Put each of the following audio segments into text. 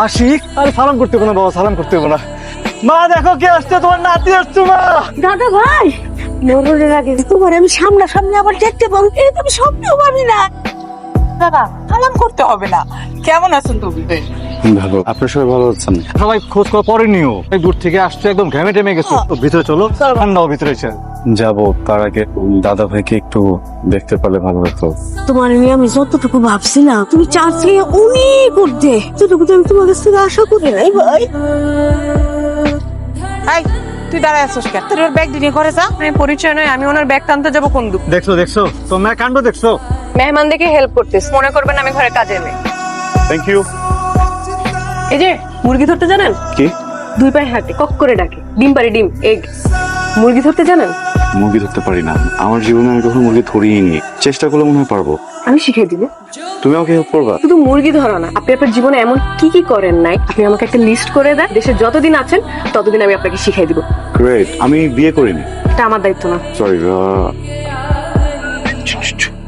আশিক, আরে সালাম করতে হবে না বাবা, সালাম করতে হবে না। মা দেখো কে আসছে, তোমার নাতি আসছে মা। দাদা ভাই, মরণের আগে তোমার আমি সামনাসামনি আবার দেখতে পাবো, এই তো আমি স্বপ্নেও ভাবি না। দাদা সালাম করতে হবে না। কেমন আছেন তুমি? ভালো, আপনার সবাই ভালো আছেন? সবাই খোঁজ খবর পরে নিও, এই দূর থেকে আসছে, একদম ঘেমে টেমে গেছো। তো ভিতরে চলো, ঠান্ডাও ভিতরে এসে। যাবো, তার আগে দাদা ভাইকে একটু দেখতে পারলে ভালো হতো। তোমার নিয়ে আমি যতটুকু ভাবছিলাম, তুমি চান্সে অনেক উঠতে, যতটুকু তো আমি তোমার কাছ থেকে আশা করি নাই ভাই। এই তুই দাঁড়ায় আছিস কেন? তোর ব্যাগ নিয়ে ঘরে যা। আমি পরিচয় নয়, আমি ওনার ব্যাগ টানতে যাবো কোন দূর। দেখছো দেখছো তোমার কাণ্ড দেখছো। মেহমান দেখে হেল্প করতেছ, মনে করবেন আমি ঘরে কাজে নেই। Thank you. এই যে মুরগি ধরতে জানেন? কি? দুই পায়ে হাঁটে, কক করে ডাকে, ডিম পারে ডিম, এগ। মুরগি ধরতে জানেন? মুরগি ধরতে পারি না, আমার জীবনে আমি কখনো মুরগি ধরিয়ে নি। চেষ্টা করলে মনে হয় পারবো। আমি শিখিয়ে দিব। তুমি আমাকে হেল্প করবা? শুধু মুরগি ধরা না, আপনি আপনার জীবনে এমন কি কি করেন নাই, আপনি আমাকে একটা লিস্ট করে দেন। দেশে যতদিন আছেন ততদিন আমি আপনাকে শিখিয়ে দিব। গ্রেট। আমি বিয়ে করিনি। এটা আমার দায়িত্ব না। সরি।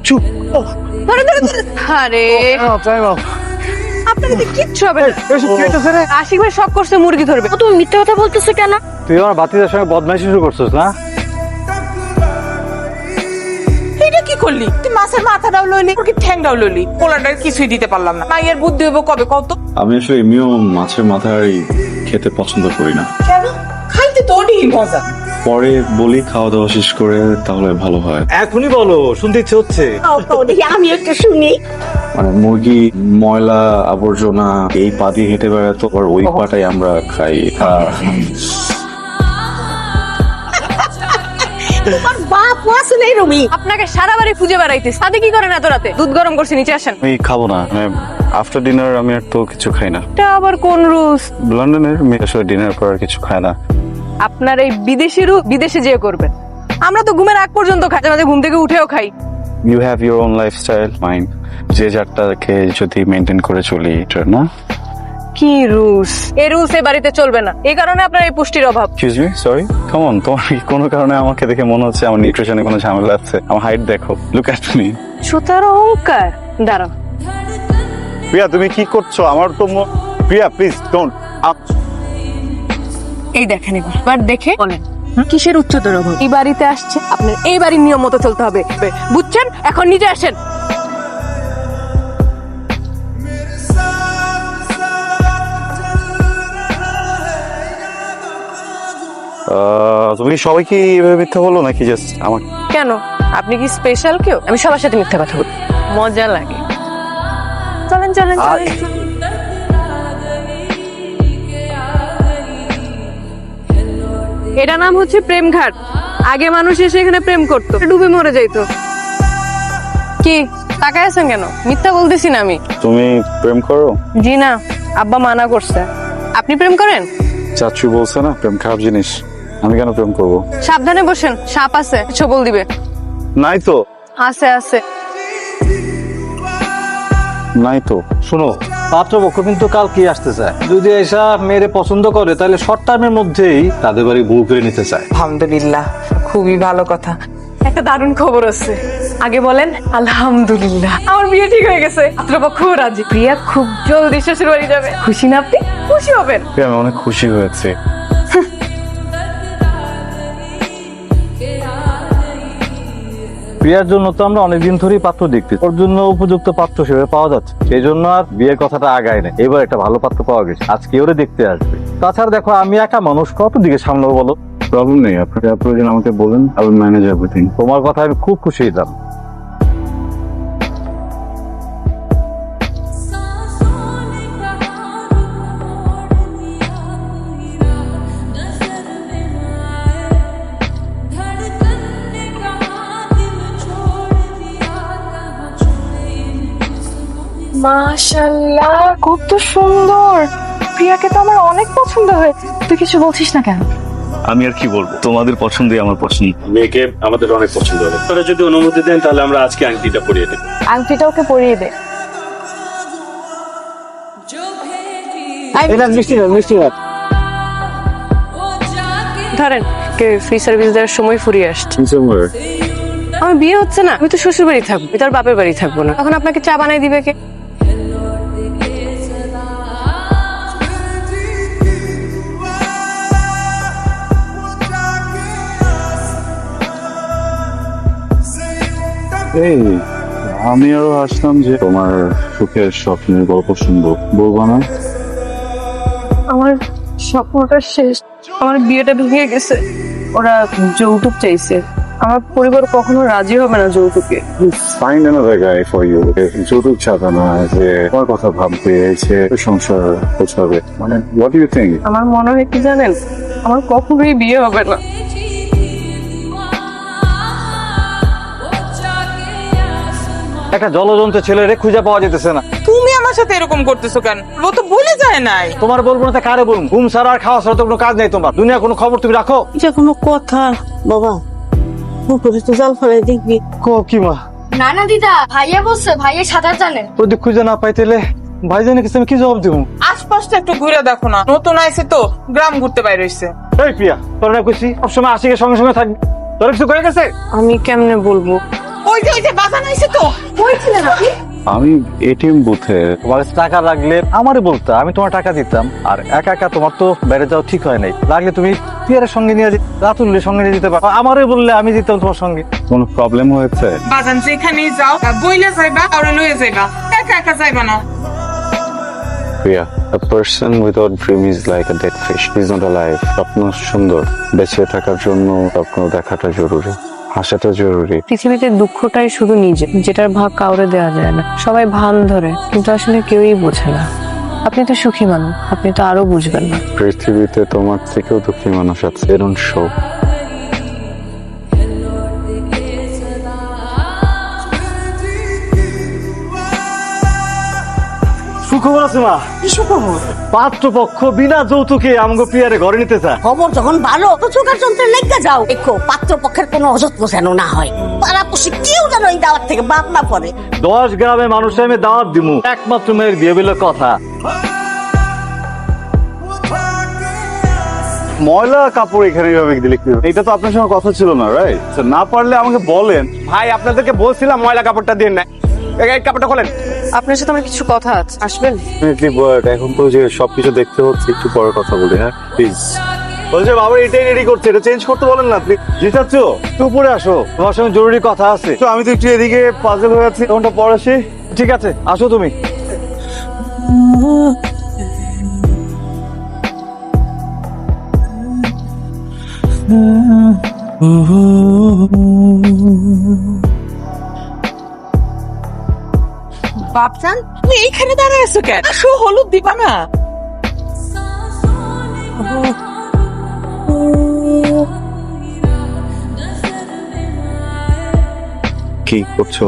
চুপ। ধরে ধরে ধরে। আরে আপনাকে তো কিচ্ছু হবে না। এসব কি হইতেছে রে? আশিক ভাই সব করছে মুরগি ধরবে। তুমি মিথ্যা কথা বলতেছো কেন? তুই আমার বাতিদের সঙ্গে বদমাইশি শুরু করছিস না? এটা কি করলি? তুই মাছের মাথাটাও লইলি, ওর কি ঠ্যাংটাও লইলি। পোলাটার কিছুই দিতে পারলাম না। মাইয়ের বুদ্ধি হইব কবে কত? আমি আসলে এমনিও মাছের মাথায় খেতে পছন্দ করি না। কেন? খাইতে তো ওরই মজা। পরে বলি খাওয়া দাওয়া শেষ করে, তাহলে ভালো হয়। এখনই বলো, শুনতে ইচ্ছে হচ্ছে। দেখি আমি একটা শুনি। মানে মুরগি ময়লা আবর্জনা এই পা দিয়ে হেঁটে বেড়াতো, আর ওই পাটাই আমরা খাই। তোমার বাপ আসলে এরকমই। আপনাকে সারা বাড়ি খুঁজে বেড়াইতেছে, তাতে কি করেন এত রাতে? দুধ গরম করছি, নিচে আসেন। আমি খাবো না, আফটার ডিনার আমি আর তো কিছু খাই না। এটা আবার কোন রুলস? লন্ডনের মেয়ে আসলে ডিনার পর আর কিছু খায় না। আপনার এই বিদেশি বিদেশে যেয়ে করবেন। আমরা তো ঘুমের আগ পর্যন্ত খাই, মাঝে মাঝে ঘুম থেকে উঠেও খাই। You have your own lifestyle, mine. যে যারটাকে যদি মেনটেন করে চলি, এটা না? কি রুলস? এই রুলস এই বাড়িতে চলবে না, এই কারণে আপনার এই পুষ্টির অভাব। Excuse me, sorry, come on. তোমার কি কোনো কারণে আমাকে দেখে মনে হচ্ছে আমার নিউট্রিশনে কোনো ঝামেলা আছে? আমার হাইট দেখো, লুক এট মি। সুতার অহংকার। দাঁড়ান, প্রিয়া তুমি কি করছো? আমার তো প্রিয়া প্লিজ ডোন্ট। এই দেখেন এবার দেখে বলেন কিসের উচ্চতর অভাব? এই বাড়িতে আসছে, আপনার এই বাড়ির নিয়ম মতো চলতে হবে, বুঝছেন? এখন নিচে আসেন। তুমি কি সবাইকে এভাবে মিথ্যা বলো নাকি জাস্ট আমার? কেন, আপনি কি স্পেশাল কেউ? আমি সবার সাথে মিথ্যা কথা বলি, মজা লাগে। চলেন চলেন চলেন। এটা নাম হচ্ছে প্রেম ঘাট। আগে মানুষ এসে এখানে প্রেম করতো, ডুবে মরে যাইতো। কি তাকায় আছেন কেন? মিথ্যা বলতেছি না আমি। তুমি প্রেম করো? জি না, আব্বা মানা করছে। আপনি প্রেম করেন? চাচু বলছে না প্রেম খারাপ জিনিস, আমি কেন প্রেম করবো? সাবধানে বসেন, সাপ আছে, ছবল দিবে। নাই তো। আছে আছে। নাই তো। শোনো, পাত্রপক্ষ কিন্তু কালকে আসতে চায়। যদি এসা মেয়েরে পছন্দ করে, তাহলে শর্ট টাইমের মধ্যেই তাদের বাড়ি বউ করে নিতে চায়। আলহামদুলিল্লাহ, খুবই ভালো কথা। একটা দারুণ খবর আছে। আগে বলেন আলহামদুলিল্লাহ, আমার বিয়ে ঠিক হয়ে গেছে। পাত্রপক্ষ রাজি, প্রিয়া খুব জলদি শ্বশুর বাড়ি যাবে। খুশি না আপনি? খুশি হবেন। আমি অনেক খুশি হয়েছে। বিয়ের জন্য তো আমরা অনেকদিন ধরেই পাত্র দেখতেছি, ওর জন্য উপযুক্ত পাত্র সেভাবে পাওয়া যাচ্ছে, সেই জন্য আর বিয়ের কথাটা আগায় না। এবার একটা ভালো পাত্র পাওয়া গেছে, আজকে ওরে দেখতে আসবে। তাছাড়া দেখো, আমি একা মানুষ, কত দিকে সামলাবো বলো? প্রবলেম নেই, আপনি প্রয়োজন আমাকে বলেন, আই উইল ম্যানেজ এভরিথিং। তোমার কথা আমি খুব খুশি হইলাম। মাশাআল্লাহ, কত সুন্দর। প্রিয়াকে তো আমার অনেক পছন্দ হয়েছে। তুই কিছু বলছিস না কেন? আমি আর কি বলবো, তোমাদের পছন্দই আমার পছন্দ। মেয়েকে আমাদের অনেক পছন্দ হবে। আপনারা যদি অনুমতি দেন তাহলে আমরা আজকে আংটিটা পরিয়ে দেব। আংটিটা ওকে পরিয়ে দে। ধরেন, ফ্রি সার্ভিস দেওয়ার সময় ফুরিয়ে আসছে। আমার বিয়ে হচ্ছে না, আমি তো শ্বশুর বাড়ি থাকবো, আমি তো আর বাপের বাড়ি থাকবো না। তখন আপনাকে চা বানাই দিবে কে? এই আমি আরো আসলাম যে তোমার সুখের স্বপ্নের গল্প শুনবো, বলবো না? আমার স্বপ্নটা শেষ, আমার বিয়েটা ভেঙে গেছে। ওরা যৌতুক চাইছে, আমার পরিবার কখনো রাজি হবে না যৌতুকে। Find another guy for you. যৌতুক ছাড়া না যে তোমার কথা ভাববে, সে সংসার গোছাবে, মানে what do you think? আমার মনে হয় কি জানেন, আমার কখনোই বিয়ে হবে না। একটা জলজন্ত ছেলেরে খুঁজে পাওয়া যেতেছে না। তুমি আমার সাথে এরকম করতেছো কেন? ও তো বলে যায় নাই। তোমার বলবো না তা কারে বলবো? ঘুম ছাড়া আর খাওয়া ছাড়া তো কোনো কাজ নেই তোমার। দুনিয়া কোনো খবর তুমি রাখো? এটা কোনো কথা? বাবা পুকুরে তো জাল ফেলাই দেখবি। কি মা, না না দিদা, ভাইয়া বলছে ভাইয়া সাঁতার জানে। ওদের খুঁজে না পাইতেলে ভাইজানের কাছে আমি কি জবাব দিব? আশপাশটা একটু ঘুরে দেখো না, নতুন আইছে তো, গ্রাম ঘুরতে বাইরে হইছে। এই প্রিয়া, তোর না কইছি সবসময় আশিকের সঙ্গে সঙ্গে থাকবি, তোর কিছু করে গেছে? আমি কেমনে বলবো? ওই যে বাজান আইছে তো। হয়েছিলেন আপনি? আমি এটিএম বুথে। তোমার কাছে টাকা লাগলে আমারে বলতে, আমি তোমার টাকা দিতাম। আর একা একা তোমার তো বাইরে যাওয়া ঠিক হয় নাই, লাগলে তুমি পিয়ারের সঙ্গে নিয়ে রাতুলের সঙ্গে নিয়ে যেতে পারো, আমারে বললে আমি দিতাম তোমার সঙ্গে। কোনো প্রবলেম হয়েছে? বাজান যেখানেই যাও বইলে যাইবা, কাউরে লয়ে যাইবা, একা একা যাইবা না। প্রিয়া, a person without dream is like a dead fish. He is not alive. স্বপ্ন সুন্দর, বেঁচে থাকার জন্য স্বপ্ন দেখাটা জরুরি, হাসাটা জরুরি। পৃথিবীতে দুঃখটাই শুধু নিজে, যেটার ভাগ কাউরে দেওয়া যায় না। সবাই ভান ধরে কিন্তু আসলে কেউই বোঝে না। আপনি তো সুখী মানুষ, আপনি তো আরো বুঝবেন না। পৃথিবীতে তোমার থেকেও দুঃখী মানুষ আছে। Aaron show. সুখবর আছে মা। কি সুখবর? পাত্রপক্ষ বিনা যৌতুকে আমগো প্রিয়ারে ঘরে নিতে চায়। খবর যখন ভালো তো চোখের যন্ত্রে লেগে যাও। দেখো পাত্রপক্ষের কোনো অযত্ন যেন না হয়, পাড়াপড়শি কেউ যেন এই দাওয়াত থেকে বাদ না পড়ে। 10 গ্রামে মানুষে আমি দাওয়াত দিমু, একমাত্র মেয়ের বিয়ে বলে কথা। ময়লা কাপড় এখানে এইভাবে দিলে কি হবে? এটা তো আপনার সঙ্গে কথা ছিল না, রাইট? না পারলে আমাকে বলেন। ভাই আপনাদেরকে বলছিলাম ময়লা কাপড়টা দিয়ে না, এই কাপড়টা খোলেন। আপনার সাথে আমার কিছু কথা আছে, আসবেন? এখন তো যে সবকিছু দেখতে হচ্ছে, একটু পরে কথা বলি, হ্যাঁ প্লিজ। বলছে বাবা এটাই রেডি করছে, এটা চেঞ্জ করতে বলেন না প্লিজ। জি চাচ্ছো, একটু উপরে আসো, তোমার সঙ্গে জরুরি কথা আছে। তো আমি তো একটু এদিকে পাজল হয়ে আছি, কোনটা পরে আসি? ঠিক আছে, আসো তুমি। বাপজান তুমি এইখানে দাঁড়ায় আছো কেন? আসো, হলুদ দিবা না? কি করছো?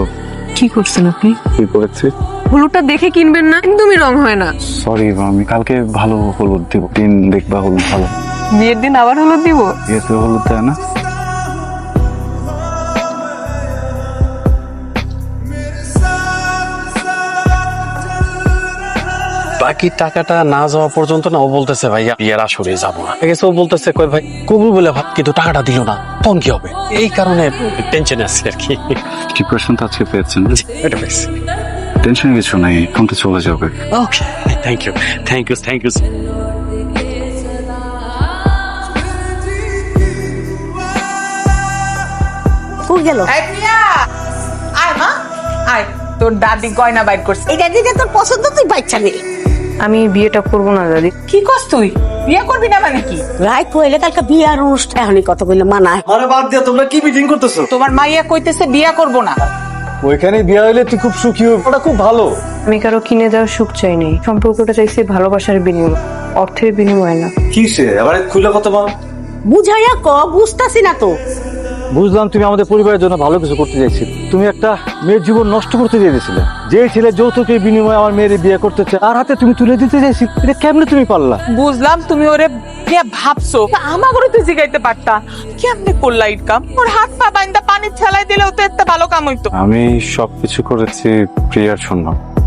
কি করছেন আপনি? কি করেছি? হলুদটা দেখে কিনবেন না, একদমই রং হয় না। সরি, আমি কালকে ভালো হলুদ দিব, দিন দেখবা হলুদ ভালো। বিয়ের দিন আবার হলুদ দিব? বিয়েতে হলুদ দেয় না? বাকি টাকাটা না যাওয়া পর্যন্ত না ও বলতেছে ভাইয়া বিয়ের আসরে যাবো না। ঠিক আছে, ও বলতেছে কই ভাই কবুল বলে ভাব, কিন্তু টাকাটা দিল না, তখন কি হবে? এই কারণে টেনশনে আছি আর কি। ডিপ্রেশন তো আজকে পেয়েছেন, এটা বেশ। টেনশন কিছু নাই, এখন তো চলে যাবে। Okay, thank you, thank you, thank you. কই গেল? এই প্রিয়া, আয় মা, আয়। তোর দাদি গয়না বাইর করছে। এটা দিতে তোর পছন্দ, তুই বাচ্চা নে। আমি বিয়েটা করবো না দাদি। কি করছ তুই? বিয়ে করবি না মানে কি? রায় কইলে কালকে বিয়ার অনুষ্ঠান, এখনই কথা কইলে মানায়। আরে বাদ দিয়া, তোমরা কি মিটিং করতেছো? তোমার মাইয়া কইতেছে বিয়ে করবো না। ওইখানে বিয়ে হইলে তুই খুব সুখী হবে, ওটা খুব ভালো। আমি কারো কিনে দেওয়ার সুখ চাইনি, সম্পর্কটা চাইছি ভালোবাসার বিনিময়, অর্থের বিনিময় না। কিসে আবার খুলে কথা বল? বুঝাইয়া ক, বুঝতাছি না তো। বুঝলাম তুমি আমাদের পরিবারের জন্য ভালো কিছু করতে চাইছিলে, তুমি একটা মেয়ের জীবন নষ্ট করতে চেয়েছিলে। যে ছেলে যৌতুকের বিনিময়ে আমার মেয়ের বিয়ে করতে চায়, তার হাতে তুমি তুলে দিতে চাইছি, এটা কেমনে তুমি পারলা? বুঝলাম তুমি ওরে নিয়ে ভাবছো, আমার ঘরে তুই জিগাইতে পারতা। কেমনে করলা ইট কাম? ওর হাত পা বাইন্দা পানি ছেলাই দিলেও তো একটা ভালো কাম হইতো। আমি সবকিছু করেছি প্রিয়ার জন্য।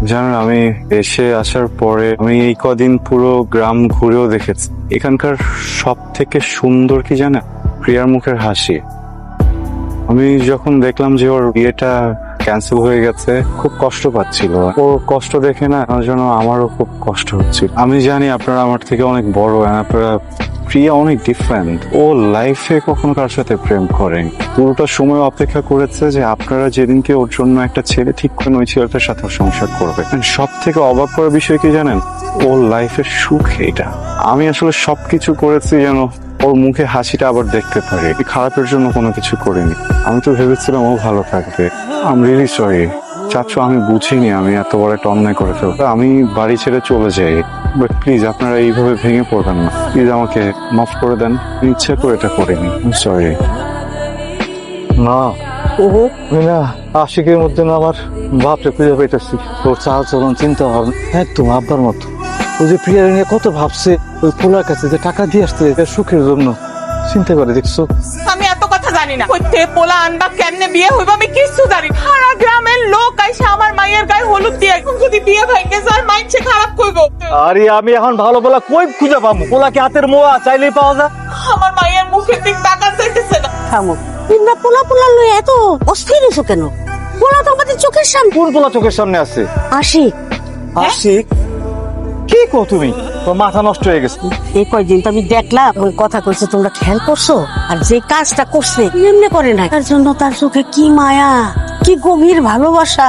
জানেন, আমি এসে আসার পরে আমি এই কদিন পুরো গ্রাম ঘুরেও দেখেছি। এখানকার সব থেকে সুন্দর কি জানেন? প্রিয়ার মুখের হাসি। আমি যখন দেখলাম যে ওর বিয়েটা ক্যান্সেল হয়ে গেছে, খুব কষ্ট পাচ্ছিল। ওর কষ্ট দেখে না আমার জন্য আমারও খুব কষ্ট হচ্ছিল। আমি জানি আপনারা আমার থেকে অনেক বড়, আপনারা প্রিয়া অনেক ডিফারেন্ট। ও লাইফে কখনো কার সাথে প্রেম করেন, পুরোটা সময় অপেক্ষা করেছে যে আপনারা যেদিনকে ওর জন্য একটা ছেলে ঠিক করেন ওই ছেলেটার সাথে সংসার করবে। সব থেকে অবাক করার বিষয় কি জানেন, ওর লাইফের সুখ এটা। আমি আসলে সবকিছু করেছি যেন ওর মুখে হাসিটা আবার দেখতে পারি, খারাপের জন্য কোনো কিছু করিনি। আমি তো ভেবেছিলাম ও ভালো থাকবে। আই এম রিয়েলি সরি চাচু, আমি বুঝিনি আমি এত বড় একটা অন্যায় করে ফেলবো। আমি বাড়ি ছেড়ে চলে যাই, বাট প্লিজ আপনারা এইভাবে ভেঙে পড়বেন না। প্লিজ আমাকে মাফ করে দেন, ইচ্ছা করে এটা করিনি। সরি। না আমি না আশিকের মধ্যে না আমার বাপরে খুঁজে পাইতেছি। তোর চাল চলন চিন্তা ভাবনা একদম আব্বার মতো। ওই যে প্রিয়ার নিয়ে কত ভাবছে, ওই পোলার কাছে যে টাকা দিয়ে আসতে সুখের জন্য চিন্তা করে দেখছো। আমি এত কথা জানি না, কইতে পোলা আনবা কেমনে বিয়ে হইব আমি কিছু জানি না। সারা গ্রামের লোক আইসা আমার মায়ের গায়ে হলুদ দিয়ে, এখন যদি বিয়ে ভাইকে যায় মাইছে খারাপ কইব। আরে আমি এখন ভালো পোলা কই খুঁজে পাবো? পোলা কি হাতের মোয়া চাইলেই পাওয়া যায়? আমার মায়ের মুখের দিক তাকা যাইতেছে না। থামো, তোমরা পোলা পোলা লয়ে এত অস্থির হইছো কেন? পোলা তো আমাদের চোখের সামনে। কোন পোলা চোখের সামনে আছে? আশিক, আশিক? কি কো তুমি? তোর মাথা নষ্ট হয়ে গেছে। এই কয়দিন তো আমি দেখলাম ওই কথা কইছে, তোমরা খেয়াল করছো? আর যে কাজটা করছে এমনি করে না, তার জন্য তার চোখে কি মায়া, কি গভীর ভালোবাসা।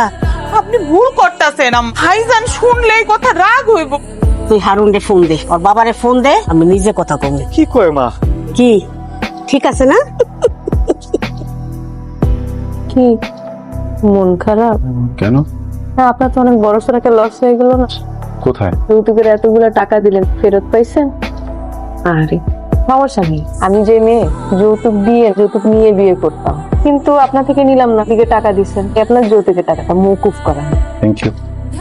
আপনি ভুল করতেছেন। ভাইজান শুনলে এই কথা রাগ হইব। তুই হারুনরে ফোন দে, ওর বাবারে ফোন দে, আমি নিজে কথা কম। কি কয় মা? কি ঠিক আছে না? কি মন খারাপ? কেন? না, আপনার তো অনেক বড় সড় একটা লস হয়ে গেল না। কোথায়? যৌতুকের এতগুলো টাকা দিলেন, ফেরত পাইছেন? আরে সমস্যা নেই, আমি যে মেয়ে যৌতুক নিয়ে বিয়ে করতাম, কিন্তু আপনার থেকে নিলাম না, দিকে টাকা দিচ্ছেন, আপনার যৌতুকের টাকাটা মওকুফ করা। Thank you.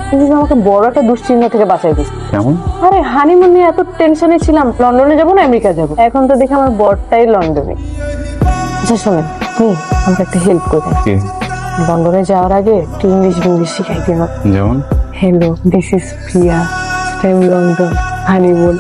কিন্তু আমাকে বড় একটা দুশ্চিন্তা থেকে বাঁচাই দিচ্ছে। কেমন? আরে হানিমুনে এত টেনশনে ছিলাম, লন্ডনে যাবো না আমেরিকা যাবো, এখন তো দেখি আমার বরটাই লন্ডনে। আচ্ছা শোনেন, আমাকে একটা হেল্প করে লন্ডনে যাওয়ার আগে একটু ইংলিশ শিখাই দিন। যেমন? Hello, this is Priya from London, honeymoon.